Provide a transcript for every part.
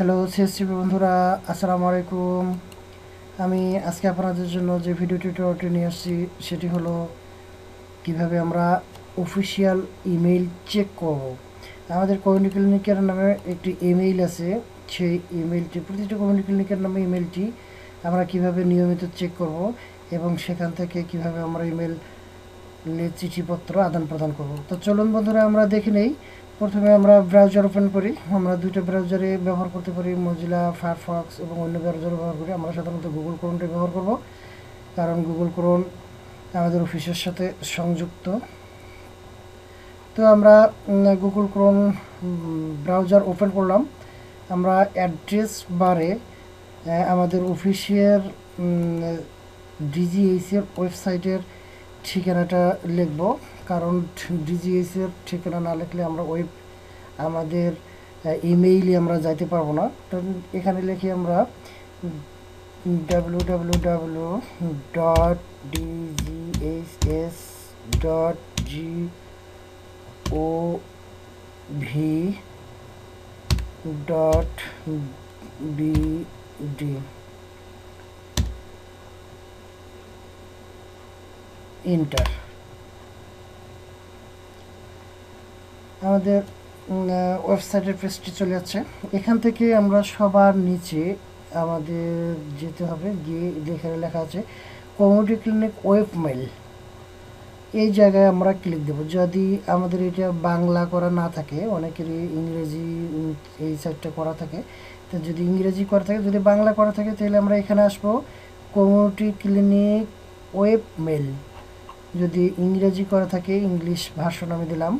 Hello CSC বন্ধুরা, আসসালামু আলাইকুম। আমি আজকে আপনাদের জন্য যে ভিডিও টিউটোরিয়ালটি নিয়ে আসছি সেটি হলো কিভাবে আমরা অফিসিয়াল ইমেইল চেক করব। আমাদের কমিউনিটি ক্লিনিকের নামে একটি ইমেইল আছে, সেই ইমেইলটি প্রতিটা কমিউনিটি ক্লিনিকের নামে ইমেইলটি আমরা কিভাবে নিয়মিত চেক করব এবং সেখান থেকে কিভাবে আমরা ইমেইল চিঠিপত্র আদান প্রদান করব। তো চলুন বন্ধুরা আমরা দেখে নেই। প্রথমে আমরা ব্রাউজার ওপেন করি। আমরা দুইটা ব্রাউজারে ব্যবহার করতে পারি, মজিলা ফায়ারফক্স এবং অন্য ব্রাউজার ব্যবহার করি। আমরা সাধারণত গুগল ক্রোমটা ব্যবহার করব, কারণ গুগল ক্রোম আমাদের অফিসের সাথে সংযুক্ত। তো আমরা গুগল ক্রোম ব্রাউজার ওপেন করলাম। আমরা অ্যাড্রেস বারে আমাদের অফিসের ডিজিএইচের ওয়েবসাইটের ঠিকানাটা লিখব, কারণ ডিজিএইচের ঠিকানা না লিখলে আমরা আমাদের ইমেইলে আমরা যাইতে পারবো না। তো এখানে লিখি আমরা www.dhs.gov.bd ইন্টার। আমাদের ওয়েবসাইটের পেজটি চলে যাচ্ছে। এখান থেকে আমরা সবার নিচে আমাদের যেতে হবে, গিয়ে যেখানে লেখা আছে কমিউনিটি ক্লিনিক ওয়েব মেল, এই জায়গায় আমরা ক্লিক দেব। যদি আমাদের এটা বাংলা করা না থাকে, অনেকেরই ইংরেজি এই সাইটটা করা থাকে, তো যদি ইংরেজি করা থাকে, যদি বাংলা করা থাকে তাহলে আমরা এখানে আসবো কমিউনিটি ক্লিনিক ওয়েব মেল। যদি ইংরেজি করা থাকে ইংলিশ ভার্সন আমি দিলাম।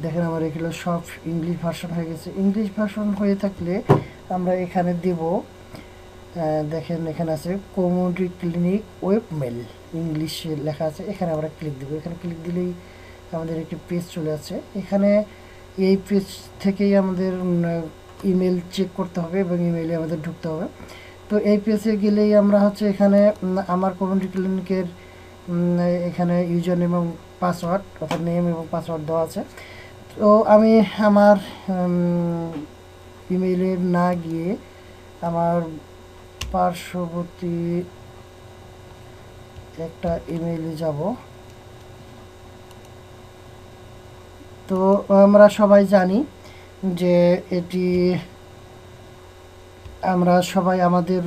দেখেন আমার এগুলো সব ইংলিশ ভার্সন হয়ে গেছে। ইংলিশ ভার্সন হয়ে থাকলে আমরা এখানে দেব, দেখেন এখানে আছে কমিউনিটি ক্লিনিক ওয়েব মেল, ইংলিশে লেখা আছে। এখানে আমরা ক্লিক দেবো। এখানে ক্লিক দিলেই আমাদের একটি পেজ চলে আসছে। এখানে এই পেজ থেকেই আমাদের ইমেল চেক করতে হবে এবং ইমেইলে আমাদের ঢুকতে হবে। তো এই পেজে গেলেই আমরা হচ্ছে এখানে আমার কমিউনিটি ক্লিনিকের এখানে ইউজার নেম এবং পাসওয়ার্ড, অর্থাৎ নেম এবং পাসওয়ার্ড দেওয়া আছে। তো আমি আমার ইমেইলে না গিয়ে আমার পার্শ্ববর্তী একটা ইমেইলে যাব। তো আমরা সবাই জানি যে এটি, আমরা সবাই আমাদের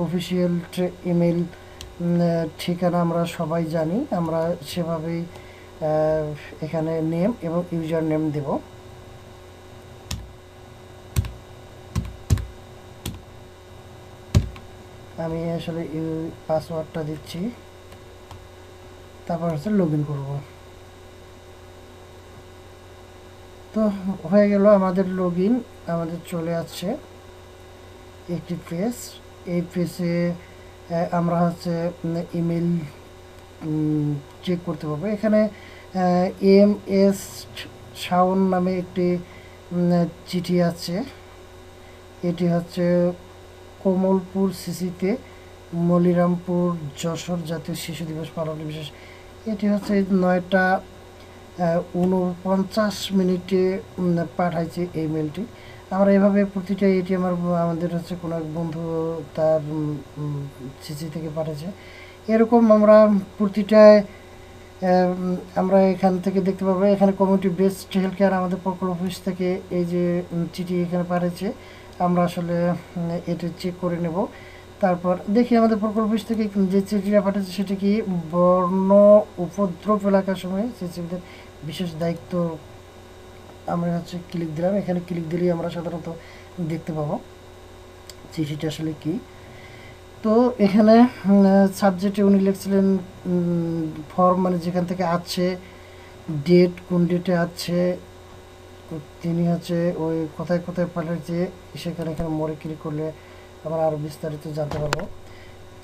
অফিসিয়াল ইমেইল ঠিকানা আমরা সবাই জানি। আমরা সেভাবেই এখানে নেম এবং ইউজার নেম দেব। আমি আসলে পাসওয়ার্ডটা দিচ্ছি, তারপর হচ্ছে লগ ইন করবো। তো হয়ে গেল আমাদের লগ ইন। আমাদের চলে আসছে একটি পেজ। এই পেজে আমরা হচ্ছে ইমেল চেক করতে পারবো। এখানে এম.এস. শাওন নামে একটি চিঠি আছে। এটি হচ্ছে কমলপুর সিসিতে মনিরামপুর যশোর জাতীয় শিশু দিবস পালনের বিশেষ। এটি হচ্ছে 9টা 49 পাঠাইছে এই মেলটি। আমরা এভাবে প্রতিটা এটি আমাদের হচ্ছে কোনো এক বন্ধু তার সিসি থেকে পাঠিয়েছে। এরকম আমরা প্রতিটায় আমরা এখান থেকে দেখতে পাবো। এখানে কমিউনিটি বেসড হেলথ কেয়ার আমাদের প্রকল্প অফিস থেকে এই যে চিঠি এখানে পাঠিয়েছে, আমরা আসলে এটা চেক করে নেব। তারপর দেখি আমাদের প্রকল্প অফিস থেকে যে চিঠিটা পাঠিয়েছে সেটা কি বন্য উপদ্রব এলাকার সময় সিসিদের বিশেষ দায়িত্ব। আমরা হচ্ছে ক্লিক দিলাম। এখানে ক্লিক দিলেই আমরা সাধারণত দেখতে পাবো চিঠিটা আসলে কি। তো এখানে সাবজেক্টে উনি লিখছিলেন ফর্ম, মানে যেখান থেকে আছে ডেট, কোন ডেটে আছে, তিনি হচ্ছে ওই কোথায় কোথায় পাঠিয়েছে সেখানে এখানে মোড়ে ক্লিক করলে আমরা আরও বিস্তারিত জানতে পারবো।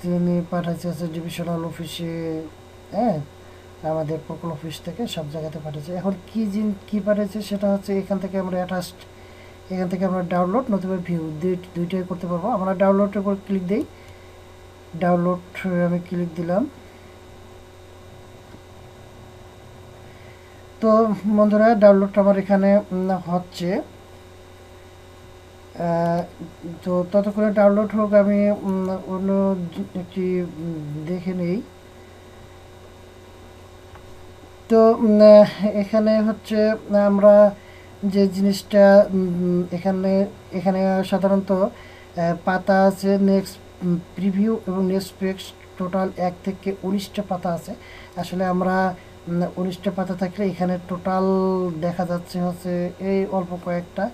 তিনি পাঠাইছে হচ্ছে ডিভিশনাল অফিসে, হ্যাঁ, আমাদের প্রকল্প অফিস থেকে সব জায়গাতে পাঠিয়েছে। এখন কী পাঠিয়েছে সেটা হচ্ছে এখান থেকে আমরা অ্যাটাচড, এখান থেকে আমরা ডাউনলোড নতুবা ভিউ দুইটাই করতে পারবো। আমরা ডাউনলোডের উপর ক্লিক দিই। ডাউনলোড আমি ক্লিক দিলাম। তো বন্ধুরা ডাউনলোডটা আমার এখানে হচ্ছে। আহ, তো ততক্ষণে ডাউনলোড হোক, আমি অন্য একটি দেখে নেই। তো এখানে হচ্ছে আমরা যে জিনিসটা এখানে এখানে সাধারণত পাতা আছে নেক্সট প্রিভিউ এবং নেক্সট পেজ, টোটাল 1 থেকে 19টা পাতা আছে। আসলে আমরা 19টা পাতা থাকলে এখানে টোটাল দেখা যাচ্ছে হচ্ছে এই অল্প কয়েকটা।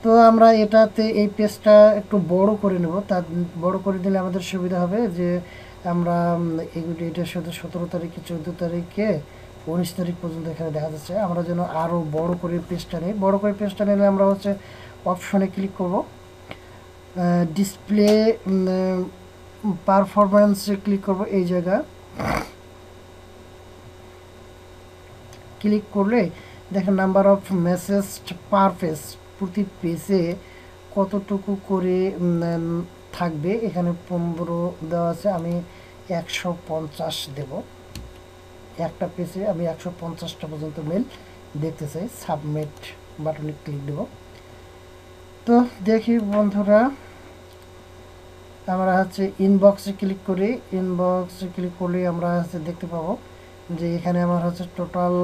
তো আমরা এটাতে এই পেজটা একটু বড় করে নেব, তা বড় করে দিলে আমাদের সুবিধা হবে যে আমরা এগুলি এটা শুধু 17 তারিখে, 14 তারিখে, 19 তারিখ পর্যন্ত এখানে দেখা যাচ্ছে। আমরা যেন আরও বড় করে পেজটা নিই। বড় করে পেজটা নিলে আমরা হচ্ছে অপশনে ক্লিক করব, ডিসপ্লে পারফরমেন্সে ক্লিক করব। এই জায়গা ক্লিক করলে দেখেন number of message per page, প্রতি পেজে কতটুকু করে থাকবে। এখানে 15 দেওয়া আছে, আমি 150 দেব। একটা পেজে আমি 150টা পর্যন্ত মেল দেখতে চাই। সাবমিট বাটনে ক্লিক দেব। তো দেখি বন্ধুরা, আমরা হচ্ছে ইনবক্সে ক্লিক করি। ইনবক্সে ক্লিক করলে আমরা হচ্ছে দেখতে পাবো যে এখানে আমার হচ্ছে টোটাল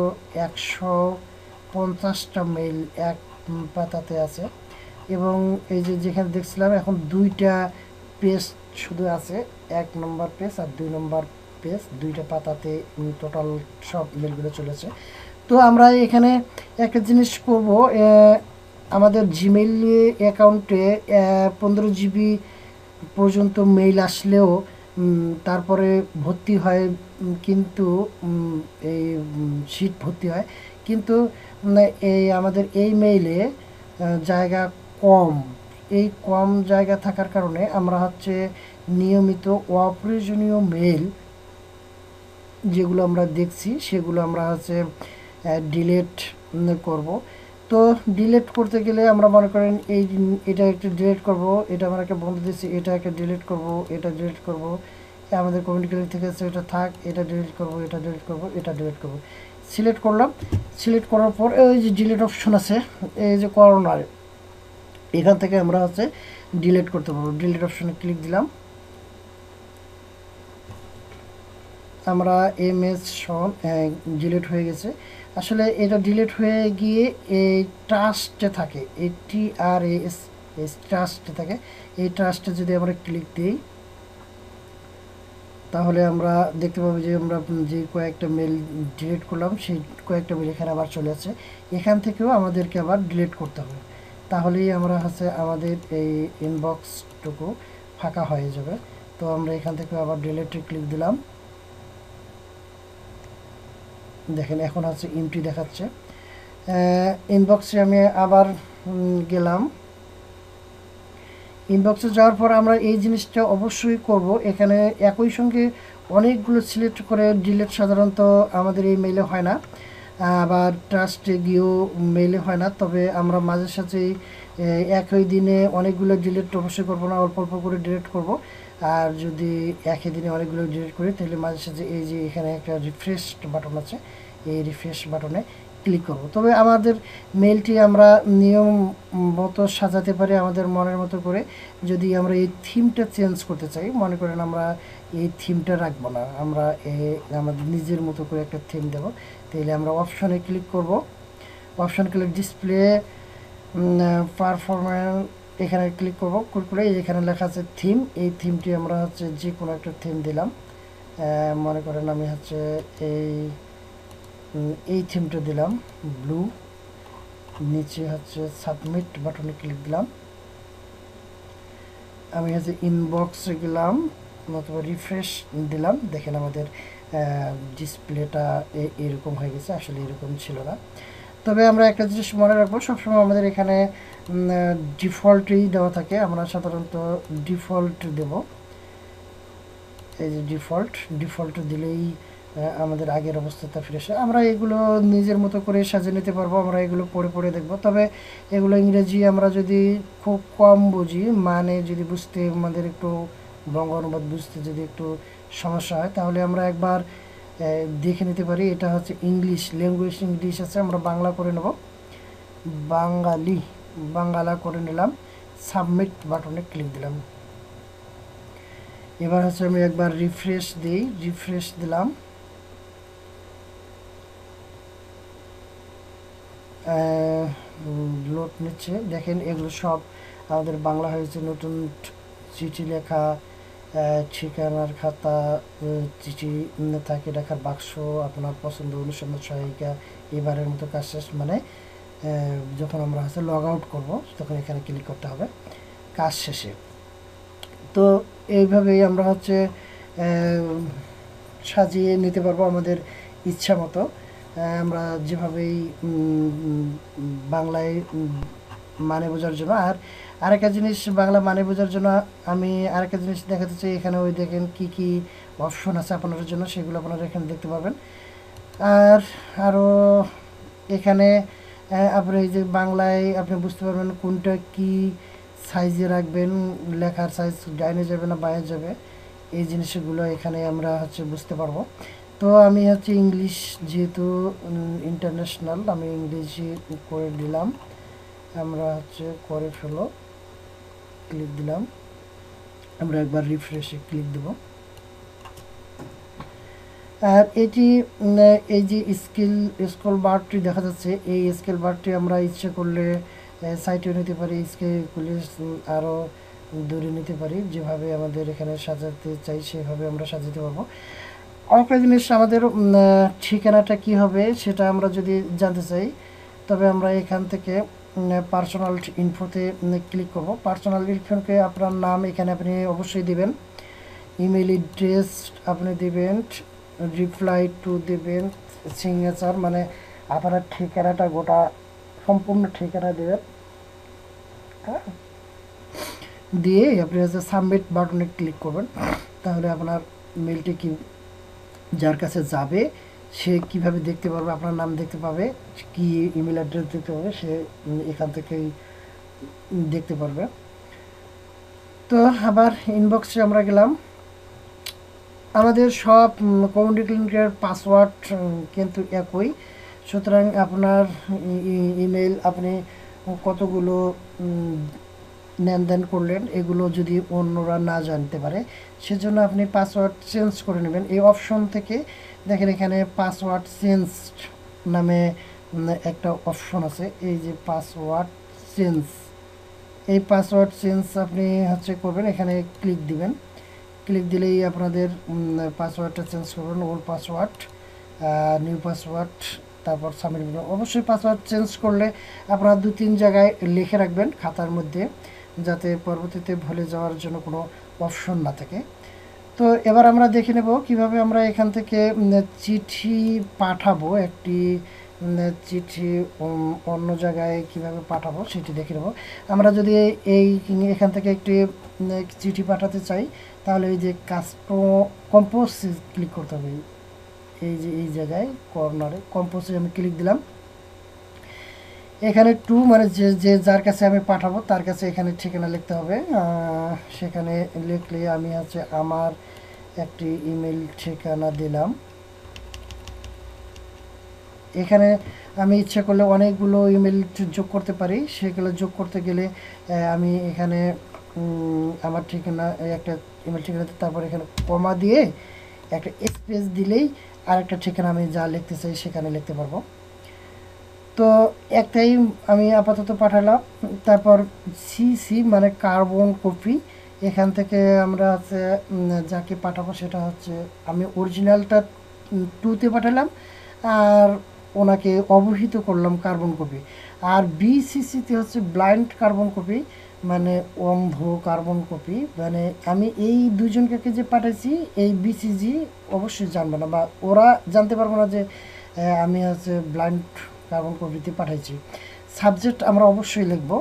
150টা মেইল এক পাতাতে আছে। এবং এই যে যেখানে দেখছিলাম এখন 2টা পেজ শুধু আছে, 1 নম্বর পেজ আর 2 নম্বর পেজ, 2টা পাতাতে টোটাল সব মেলগুলো চলেছে। তো আমরা এখানে একটা জিনিস করব, আমাদের জিমেইল অ্যাকাউন্টে 15 GB পর্যন্ত মেইল আসলেও তারপরে ভর্তি হয়, কিন্তু এই সিট ভর্তি হয়, কিন্তু এই আমাদের এই মেইলে জায়গা কম। এই কম জায়গা থাকার কারণে আমরা হচ্ছে নিয়মিত অপ্রয়োজনীয় মেইল যেগুলো আমরা দেখছি সেগুলো আমরা হচ্ছে ডিলেট করব। তো ডিলেট করতে গেলে আমরা মনে করেন এটা একটা ডিলিট করব, এটা আমরা একটা বন্ধ দিচ্ছি, এটা একটা ডিলিট করব, এটা ডিলিট করব, আমাদের কমিউনিকেশন থেকে আছে এটা থাক, এটা ডিলিট করব, এটা ডিলিট করব, এটা ডিলিট করব। সিলেক্ট করলাম। সিলেক্ট করার পর এই যে ডিলিট অপশন আছে, এই যে কর্নার, এখান থেকে আমরা হচ্ছে ডিলিট করতে পারবো। ডিলিট অপশনে ক্লিক দিলাম। আমরা এমএস সন ডিলিট হয়ে গেছে। আসলে এটা ডিলিট হয়ে গিয়ে এই ট্রাস্টে থাকে, TRAS ট্রাস্টে থাকে। এই ট্রাস্টে যদি আমরা ক্লিক দিই তাহলে আমরা দেখতে পাবো যে আমরা যে কয়েকটা মেল ডিলিট করলাম সেই কয়েকটা মেল এখানে আবার চলে আসছে। এখান থেকেও আমাদেরকে আবার ডিলিট করতে হবে, তাহলেই আমরা হচ্ছে আমাদের এই ইনবক্সটুকু ফাঁকা হয়ে যাবে। তো আমরা এখান থেকে আবার ডিলিটে ক্লিক দিলাম। দেখেন এখন হচ্ছে এমটি দেখাচ্ছে। ইনবক্সে আমি আবার গেলাম। ইনবক্সে যাওয়ার পর আমরা এই জিনিসটা অবশ্যই করব, এখানে একই সঙ্গে অনেকগুলো সিলেক্ট করে ডিলিট সাধারণত আমাদের এই মেইলে হয় না, আবার ট্রাস্টে গিয়েও মেইলে হয় না। তবে আমরা মাঝে সাঝেই একই দিনে অনেকগুলো ডিলিট অবশ্যই করবো না, অল্প অল্প করে ডিলিট করব। আর যদি একই দিনে অনেকগুলো ডিলিট করি তাহলে মাঝে সাঝে এই যে এখানে একটা রিফ্রেশ বাটন আছে, এই রিফ্রেশ বাটনে ক্লিক করব। তবে আমাদের মেলটি আমরা নিয়ম মতো সাজাতে পারি আমাদের মনের মতো করে। যদি আমরা এই থিমটা চেঞ্জ করতে চাই, মনে করেন আমরা এই থিমটা রাখবো না, আমরা আমাদের নিজের মতো করে একটা থিম দেবো, তাহলে আমরা অপশনে ক্লিক করব। অপশন ক্লিক ডিসপ্লে পারফরম্যান্স, এখানে ক্লিক করব। ক্লিক করে এখানে লেখা আছে থিম, এই থিমটি আমরা হচ্ছে যে কোনো একটা থিম দিলাম। মনে করেন আমি হচ্ছে এই থিমটা দিলাম ব্লু। নিচে হচ্ছে সাবমিট বাটনে ক্লিক দিলাম। আমি হচ্ছে ইনবক্সে গেলাম, অথবা রিফ্রেশ দিলাম। দেখেন আমাদের ডিসপ্লেটা এরকম হয়ে গেছে, আসলে এরকম ছিল না। তবে আমরা একটা জিনিস মনে রাখবো, সবসময় আমাদের এখানে ডিফল্টই দেওয়া থাকে, আমরা সাধারণত ডিফল্ট দেব। এই যে ডিফল্ট দিলেই আমাদের আগের অবস্থাটা ফিরে আসে। আমরা এগুলো নিজের মতো করে সাজিয়ে নিতে পারবো, আমরা এগুলো পড়ে পড়ে দেখবো। তবে এগুলো ইংরেজি আমরা যদি খুব কম বুঝি, মানে যদি বুঝতে আমাদের একটু বঙ্গ অনুবাদ বুঝতে যদি একটু সমস্যা হয়, তাহলে আমরা একবার দেখে নিতে পারি। এটা হচ্ছে ইংলিশ, ল্যাঙ্গুয়েজ ইংলিশ আছে, আমরা বাংলা করে নেব। বাঙালা করে নিলাম। সাবমিট বাটনে ক্লিক দিলাম। এবার হচ্ছে আমি একবার রিফ্রেশ দিই, রিফ্রেশ দিলাম। লোড নিচ্ছে, দেখেন এগুলো সব আমাদের বাংলা হয়েছে। নতুন চিঠি লেখা, ঠিকানার খাতা, চিঠি থাকে রাখার বাক্স, আপনার পছন্দ অনুসন্ধান সহায়িকা, এবারের মতো কাজ শেষ। মানে যখন আমরা হচ্ছে লগ আউট করবো তখন এখানে ক্লিক করতে হবে কাজ শেষে। তো এইভাবেই আমরা হচ্ছে সাজিয়ে নিতে পারবো আমাদের ইচ্ছা মতো। আমরা যেভাবেই বাংলায় মানে বোঝার জন্য। আর আরেকটা জিনিস বাংলা মানে বোঝার জন্য আমি আরেকটা জিনিস দেখাতে চাই। এখানে ওই দেখেন কি কি অপশন আছে আপনাদের জন্য, সেগুলো আপনারা এখানে দেখতে পাবেন। আর আরও এখানে আপনি এই যে বাংলায় আপনি বুঝতে পারবেন কোনটা কি সাইজে রাখবেন, লেখার সাইজ ডাইনে যাবে না বাইরে যাবে, এই জিনিসগুলো এখানে আমরা হচ্ছে বুঝতে পারবো। তো আমি হচ্ছে ইংলিশ, যেহেতু ইন্টারন্যাশনাল, আমি ইংলিশে করে দিলাম। আমরা হচ্ছে করে ফেলো, ক্লিক দিলাম। আমরা একবার রিফ্রেশে ক্লিক দেব। আর এটি এই যে স্কেল বারটি দেখা যাচ্ছে, এই স্কেল বারটি আমরা ইচ্ছে করলে সাইটেও নিতে পারি, স্কেলগুলি আরও দূরে নিতে পারি। যেভাবে আমাদের এখানে সাজাতে চাই সেভাবে আমরা সাজাতে পারবো। আরেকটা জিনিস, আমাদের ঠিকানাটা কি হবে সেটা আমরা যদি জানতে চাই, তবে আমরা এখান থেকে পার্সোনাল ইনফোতে ক্লিক করব। পার্সোনাল ইনফোকে আপনার নাম এখানে আপনি অবশ্যই দিবেন, ইমেল অ্যাড্রেস আপনি দিবেন, রিপ্লাই টু দিবেন, সিগনেচার মানে আপনার ঠিকানাটা গোটা সম্পূর্ণ ঠিকানা দেবেন। হ্যাঁ, দিয়ে আপনি হচ্ছে সাবমিট বাটনে ক্লিক করবেন। তাহলে আপনার মেলটি কি যার কাছে যাবে সে কিভাবে দেখতে পারবে, আপনার নাম দেখতে পাবে, কি ইমেল অ্যাড্রেস দেখতে পাবে, সে এখান থেকেই দেখতে পারবে। তো আবার ইনবক্সে আমরা গেলাম। আমাদের সব কমিউনিটি লিঙ্কের পাসওয়ার্ড কিন্তু একই, সুতরাং আপনার ইমেল আপনি কতগুলো লেনদেন করলেন এগুলো যদি অন্যরা না জানতে পারে, সেজন্য আপনি পাসওয়ার্ড চেঞ্জ করে নেবেন। এই অপশন থেকে দেখেন এখানে পাসওয়ার্ড চেঞ্জ নামে একটা অপশন আছে, এই যে পাসওয়ার্ড চেঞ্জ, এই পাসওয়ার্ড চেঞ্জ আপনি হচ্ছে করবেন, এখানে ক্লিক দিবেন। ক্লিক দিলেই আপনাদের পাসওয়ার্ডটা চেঞ্জ করবেন, ওল্ড পাসওয়ার্ড, নিউ পাসওয়ার্ড, তারপর সাবমিট। অবশ্যই পাসওয়ার্ড চেঞ্জ করলে আপনারা 2-3 জায়গায় লিখে রাখবেন খাতার মধ্যে, যাতে পরবর্তীতে ভুলে যাওয়ার জন্য কোনো অপশন না থাকে। তো এবার আমরা দেখে নেব কিভাবে আমরা এখান থেকে চিঠি পাঠাবো। একটি চিঠি অন্য জায়গায় কিভাবে পাঠাবো সেটি দেখে নেব। আমরা যদি এই এখান থেকে একটি চিঠি পাঠাতে চাই, তাহলে এই যে কম্পোজ ক্লিক করতে হবে। এই যে এই জায়গায় কর্নারে কম্পোজে আমি ক্লিক দিলাম। এখানে টু মানে যে যার কাছে আমি পাঠাবো তার কাছে এখানে ঠিকানা লিখতে হবে। সেখানে লিখলে আমি হচ্ছে আমার একটি ইমেল ঠিকানা দিলাম। এখানে আমি ইচ্ছা করলে অনেকগুলো ইমেল যোগ করতে পারি, সেগুলো যোগ করতে গেলে আমি এখানে আমার ঠিকানা একটা ইমেল ঠিকানা, তারপর এখানে কমা দিয়ে একটা স্পেস দিলেই আরেকটা ঠিকানা আমি যা লিখতে চাই সেখানে লিখতে পারবো। তো একটাই আমি আপাতত পাঠালাম। তারপর সিসি মানে কার্বন কপি, এখান থেকে আমরা হচ্ছে যাকে পাঠাবো সেটা হচ্ছে আমি অরিজিনালটা টুতে পাঠালাম আর ওনাকে অবহিত করলাম কার্বন কপি। আর বিসিসিতে হচ্ছে ব্লাইন্ড কার্বন কপি মানে অন্ধ কার্বন কপি, মানে আমি এই দুজনকে যে পাঠাইছি এই বিসিজি অবশ্যই জানবে না বা ওরা জানতে পারবো না যে আমি হচ্ছে ব্লাইন্ড কার্বন কপিতে পাঠাইছি। সাবজেক্ট আমরা অবশ্যই লিখব।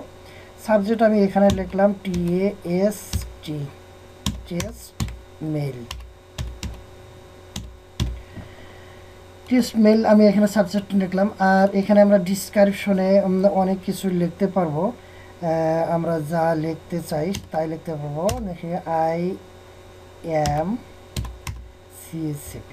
সাবজেক্ট আমি এখানে লিখলাম TAST, test mail. Test mail আমি এখানে সাবজেক্ট লিখলাম। আর এখানে আমরা ডিসক্রিপশনে অনেক কিছু লিখতে পারবো, আমরা যা লিখতে চাই তাই লিখতে পারবো। দেখি IM CSCP,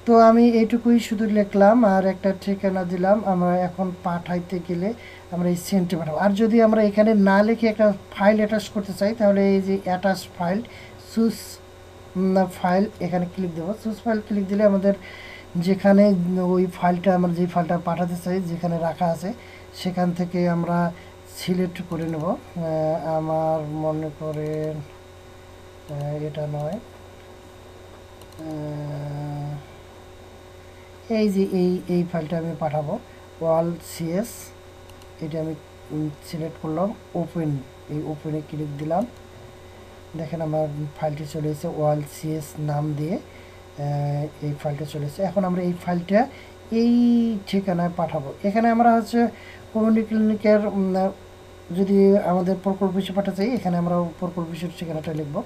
তো আমি এইটুকুই শুধু লিখলাম আর একটা ঠিকানা দিলাম। আমরা এখন পাঠাইতে গেলে আমরা এই সেন্টে পাঠাবো। আর যদি আমরা এখানে না লিখে একটা ফাইল অ্যাটাচ করতে চাই তাহলে এই যে অ্যাটাচ ফাইল, চুজ ফাইল, এখানে ক্লিক দেবো। চুজ ফাইল ক্লিক দিলে আমাদের যেখানে ওই ফাইলটা আমরা যে ফাইলটা পাঠাতে চাই যেখানে রাখা আছে সেখান থেকে আমরা সিলেক্ট করে নেব। আমার মনে করেন এটা নয়, এই যে এই ফাইলটা আমি পাঠাবো, ওয়াল সিএস, এটা আমি সিলেক্ট করলাম, ওপেন, এই ওপেনে ক্লিক দিলাম। দেখেন আমার ফাইলটি চলে এসেছে, ওয়াল সিএস নাম দিয়ে এই ফাইলটা চলে এসেছে। এখন আমরা এই ফাইলটা এই ঠিকানায় পাঠাবো। এখানে আমরা হচ্ছে কমিউনিটি ক্লিনিকের যদি আমাদের প্রকল্প হিসেবে পাঠাতে চাই এখানে আমরা প্রকল্প হিসেবে ঠিকানাটা লিখব।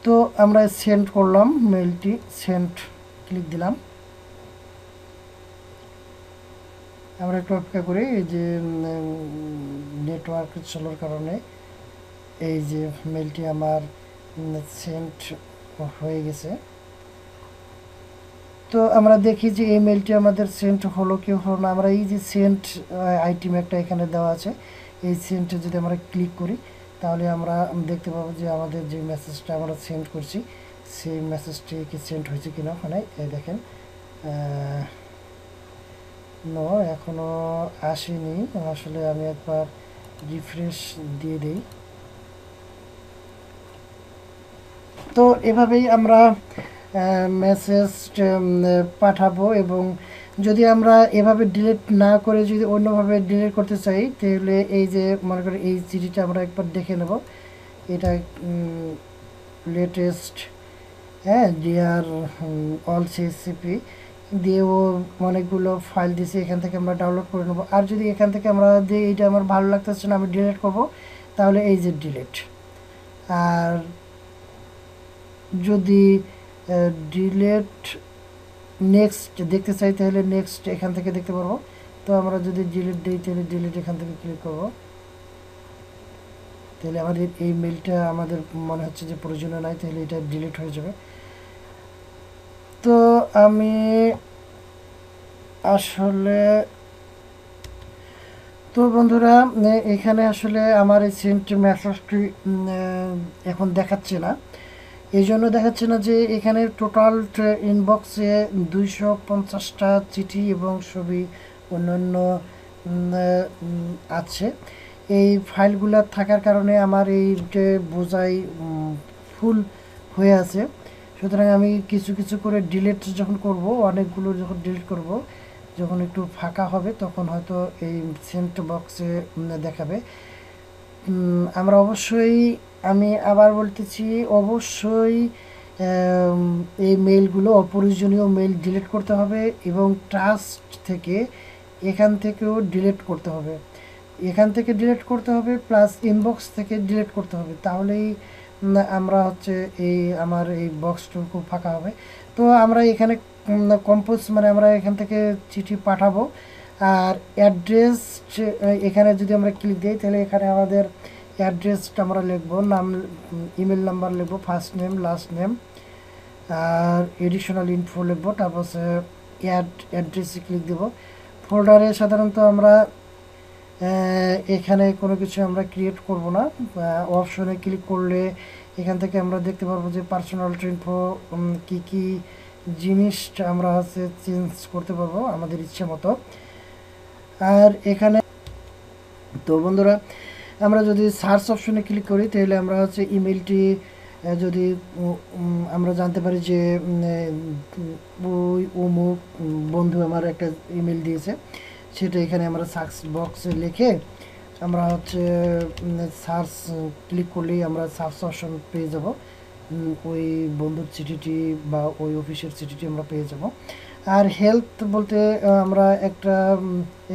তো আমরা সেন্ড করলাম মেলটি, সেন্ড ক্লিক দিলাম। আমরা একটু অপেক্ষা করি, এই যে নেটওয়ার্ক চলার কারণে এই যে মেলটি আমার সেন্ড হয়ে গেছে। তো আমরা দেখি যে এই মেলটি আমাদের সেন্ড হলো কি হলো না। আমরা এই যে সেন্ড আইটেম একটা এখানে দেওয়া আছে, এই সেন্টে যদি আমরা ক্লিক করি তাহলে আমরা দেখতে পাবো যে আমাদের যে মেসেজটা আমরা সেন্ড করছি সেই মেসেজটি কি সেন্ড হয়েছে কিনা। ওখানে এই দেখেন নো, এখনো আসেনি। আসলে আমি একবার রিফ্রেশ দিয়ে দিই। তো এভাবেই আমরা মেসেজ পাঠাবো। এবং যদি আমরা এভাবে ডিলিট না করে যদি অন্যভাবে ডিলিট করতে চাই তাহলে এই যে মনে করি এই চিঠিটা আমরা একবার দেখে নেব। এটা লেটেস্ট, হ্যাঁ, ডিআর অল সিএসসিপি দিয়েও অনেকগুলো ফাইল দিয়েছি, এখান থেকে আমরা ডাউনলোড করে নেবো। আর যদি এখান থেকে আমরা যে এইটা আমার ভালো লাগতেছে না আমি ডিলিট করব তাহলে এই যে ডিলিট। আর যদি ডিলেট নেক্সট দেখতে চাই তাহলে নেক্সট এখান থেকে দেখতে পারবো। তো আমরা যদি ডিলিট দিই তাহলে ডিলিট এখান থেকে ক্লিক করব। তাহলে আমাদের এই মেলটা আমাদের মনে হচ্ছে যে প্রয়োজনীয় নাই, তাহলে এটা ডিলিট হয়ে যাবে। তো আমি আসলে তো বন্ধুরা এখানে আসলে আমার এই সেন্ট মেসেজটি এখন দেখাচ্ছে না। এই জন্য দেখাচ্ছে না যে এখানে টোটাল ইনবক্সে 250টা চিঠি এবং ছবি অন্যান্য আছে। এই ফাইলগুলো থাকার কারণে আমার এই বোঝাই ফুল হয়ে আছে। সুতরাং আমি কিছু কিছু করে ডিলিট যখন করব, অনেকগুলো যখন ডিলিট করব, যখন একটু ফাঁকা হবে তখন হয়তো এই সেন্ট বক্সে দেখাবে। আমরা অবশ্যই, আমি আবার বলতেছি, অবশ্যই এই মেইলগুলো অপ্রয়োজনীয় মেইল ডিলিট করতে হবে এবং ট্রাস্ট থেকে এখান থেকেও ডিলিট করতে হবে। এখান থেকে ডিলিট করতে হবে প্লাস ইনবক্স থেকে ডিলিট করতে হবে, তাহলেই আমরা হচ্ছে এই আমার এই বক্সটুকু ফাঁকা হবে। তো আমরা এখানে কম্পোজ মানে আমরা এখান থেকে চিঠি পাঠাবো। আর অ্যাড্রেস এখানে যদি আমরা ক্লিক দিই তাহলে এখানে আমাদের অ্যাড্রেসটা আমরা লিখবো, নাম, ইমেল নাম্বার লিখবো, ফার্স্ট নেম, লাস্ট নেম, আর এডিশনাল ইনফো লিখবো, তারপর অ্যাড্রেসে ক্লিক দেবো। ফোল্ডারে সাধারণত আমরা এখানে কোনো কিছু আমরা ক্রিয়েট করব না। অপশনে ক্লিক করলে এখান থেকে আমরা দেখতে পারবো যে পার্সোনাল ইনফো কী কী জিনিস আমরা হচ্ছে চেঞ্জ করতে পারবো আমাদের ইচ্ছে মতো। আর এখানে তো বন্ধুরা আমরা যদি সার্চ অপশনে ক্লিক করি তাহলে আমরা হচ্ছে ইমেলটি যদি আমরা জানতে পারি যে ওই অমুক বন্ধু আমার একটা ইমেল দিয়েছে, সেটা এখানে আমরা সার্চ বক্সে লিখে আমরা হচ্ছে সার্চ ক্লিক করলেই আমরা সার্চ অপশন পেয়ে যাব। ওই বন্ধুর চিঠিটি বা ওই অফিসের চিঠিটি আমরা পেয়ে যাব। আর হেল্প বলতে আমরা একটা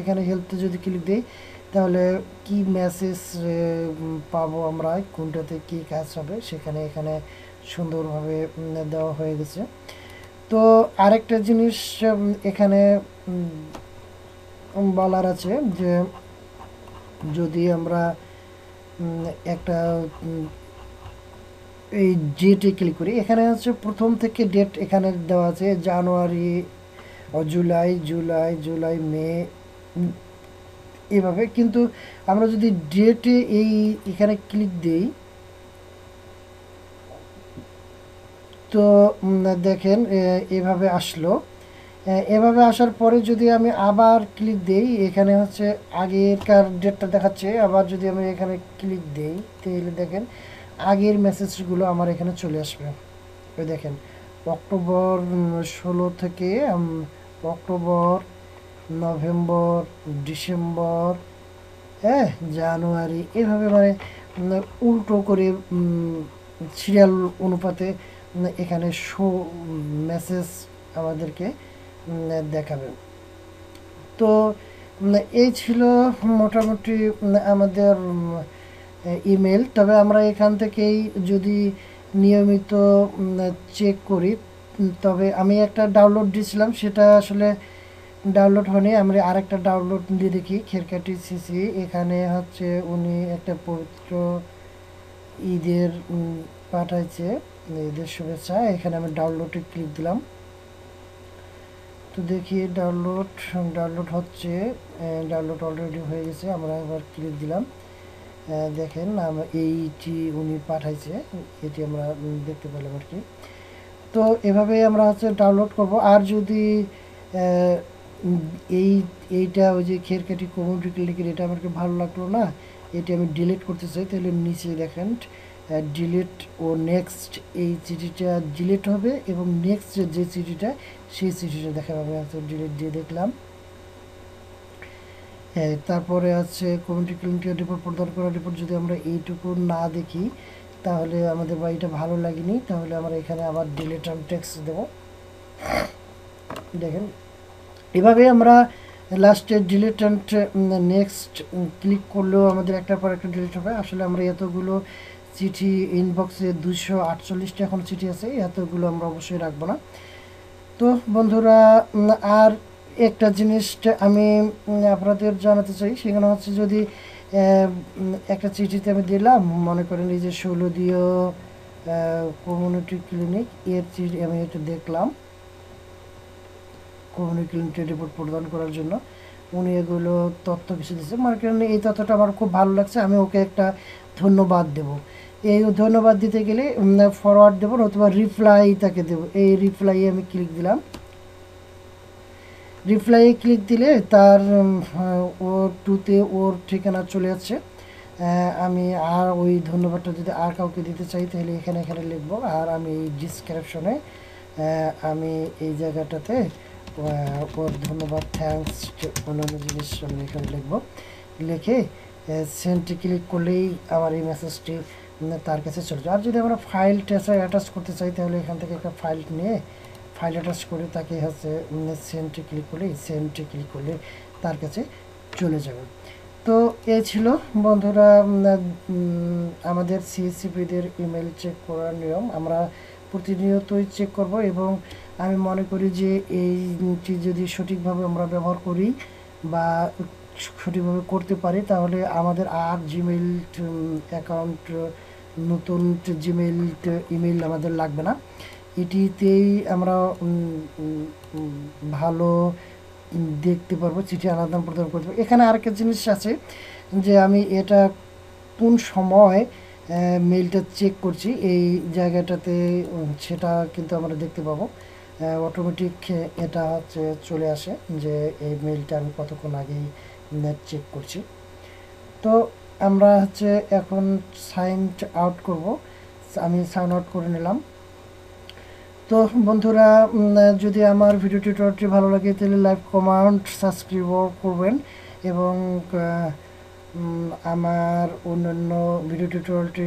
এখানে হেল্পতে যদি ক্লিক দিই তাহলে কি মেসেজ পাবো আমরা, কোনটাতে কি কাজ হবে সেখানে এখানে সুন্দরভাবে দেওয়া হয়ে গেছে। তো আরেকটা জিনিস এখানে বলার আছে যে যদি আমরা একটা এই ডেটে ক্লিক করি, এখানে হচ্ছে প্রথম থেকে ডেট এখানে দেওয়া আছে জানুয়ারি, জুলাই, মে, এভাবে। কিন্তু আমরা যদি ডেটে এখানে ক্লিক দিই, তো দেখেন এভাবে আসলো। এভাবে আসার পরে যদি আমি আবার ক্লিক দেই, এখানে হচ্ছে আগেরকার ডেটটা দেখাচ্ছে। আবার যদি আমি এখানে ক্লিক দেই, তাহলে দেখেন আগের মেসেজগুলো আমার এখানে চলে আসবে। ওই দেখেন অক্টোবর 16 থেকে অক্টোবর, নভেম্বর, ডিসেম্বর, হ্যাঁ, জানুয়ারি, এভাবে মানে উল্টো করে সিরিয়াল অনুপাতে এখানে শো মেসেজ আমাদেরকে দেখাবে। তো এই ছিল মোটামুটি আমাদের ইমেল। তবে আমরা এখান থেকেই যদি নিয়মিত চেক করি, তবে আমি একটা ডাউনলোড দিয়েছিলাম, সেটা আসলে ডাউনলোড হয়নি। আমরা আরেকটা ডাউনলোড দিয়ে দেখি, খেরকাটি সিসি। এখানে হচ্ছে উনি একটা পবিত্র ঈদের পাঠাইছে, ঈদের শুভেচ্ছা। এখানে আমি ডাউনলোডে ক্লিক দিলাম, তো দেখি ডাউনলোড হচ্ছে। ডাউনলোড অলরেডি হয়ে গেছে। আমরা এবার ক্লিক দিলাম, দেখেন এইটি উনি পাঠাইছে, এটি আমরা দেখতে পেলাম আর কি। তো এভাবে আমরা হচ্ছে ডাউনলোড করব। আর যদি এই এইটা ওই যে খেরকাটি কমিউনিটি ক্লিকের এটা আমার ভালো লাগলো না, এটি আমি ডিলিট করতে চাই, তাহলে নিচে দেখেন ডিলিট ও নেক্সট, এই চিঠিটা ডিলিট হবে এবং নেক্সট যে চিঠিটা সেই চিঠিটা দেখাবে। আমি হচ্ছে ডিলিট দিয়ে দেখলাম। হ্যাঁ, তারপরে আছে কমিউনিটি ক্লিনিক রিপোর্ট প্রদান করা রিপোর্ট। যদি আমরা এইটুকু না দেখি, তাহলে আমাদের বা এটা ভালো লাগেনি, তাহলে আমরা এখানে আবার ডিলিট অ্যান্ড টেক্সট দেবো। দেখেন এভাবে আমরা লাস্টে ডিলিট অ্যান্ড নেক্সট ক্লিক করলেও আমাদের একটার পর একটা ডিলিট হবে। আসলে আমরা এতগুলো চিঠি ইনবক্সে 248টা এখন চিঠি আছে, এতগুলো আমরা অবশ্যই রাখবো না। তো বন্ধুরা, আর একটা জিনিসটা আমি আপনাদের জানাতে চাই, সেখানে হচ্ছে যদি একটা চিঠিতে আমি দিলাম, মনে করেন এই যে ষোলদীয় কমিউনিটি ক্লিনিক, এর চিঠি আমি এটা দেখলাম কমিউনিটি ক্লিনিকের রিপোর্ট প্রদান করার জন্য। উনি এগুলো তথ্য কিছু দিচ্ছে, মনে করেন এই তথ্যটা আমার খুব ভালো লাগছে, আমি ওকে একটা ধন্যবাদ দেব। এই ধন্যবাদ দিতে গেলে ফরওয়ার্ড দেবো, অথবা রিপ্লাই তাকে দেবো। এই রিপ্লাইয়ে আমি ক্লিক দিলাম। রিপ্লাইয়ে ক্লিক দিলে তার ওর টুতে ওর ঠিকানা চলে যাচ্ছে। আমি আর ওই ধন্যবাদটা যদি আর কাউকে দিতে চাই, তাহলে এখানে লিখবো। আর আমি এই ডিসক্রিপশনে আমি এই জায়গাটাতে ওর ধন্যবাদ, থ্যাঙ্কস, অন্যান্য জিনিস আমি এখানে লিখবো। লিখে সেন্ডে ক্লিক করলেই আমার এই মেসেজটি তার কাছে চলে যায়। আর যদি আমরা ফাইল অ্যাটাচ করতে চাই, তাহলে এখান থেকে একটা ফাইল নিয়ে ফাইল অ্যাটাচ করে তাকে হচ্ছে সেন্ডে ক্লিক করলে তার কাছে চলে যাবে। তো এই ছিল বন্ধুরা আমাদের সিএসসিপিদের ইমেল চেক করার নিয়ম। আমরা প্রতিনিয়তই চেক করব, এবং আমি মনে করি যে এইটি যদি সঠিকভাবে আমরা ব্যবহার করি বা সঠিকভাবে করতে পারি, তাহলে আমাদের আর জিমেইল অ্যাকাউন্ট, নতুন জিমেইল ইমেইল আমাদের লাগবে না। এটিতেই আমরা ভালো দেখতে পারবো, চিঠি আদান প্রদান করতে পারবো। এখানে আরেকটা জিনিস আছে যে আমি এটা কোন সময় মেইলটা চেক করছি, এই জায়গাটাতে সেটা কিন্তু আমরা দেখতে পাবো। অটোমেটিক এটা হচ্ছে চলে আসে যে এই মেইলটা আমি কতক্ষণ আগেই নেট চেক করছি। তো আমরা হচ্ছে এখন সাইন আউট করব। আমি সাইন আউট করে নিলাম। তো বন্ধুরা, যদি আমার ভিডিও টিউটোরিয়ালটি ভালো লাগে, তাহলে লাইক, কমেন্ট, সাবস্ক্রাইব করবেন, এবং আমার অন্যান্য ভিডিও টিউটোরিয়ালটি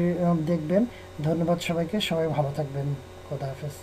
দেখবেন। ধন্যবাদ সবাইকে, সবাই ভালো থাকবেন। খোদা হাফেজ।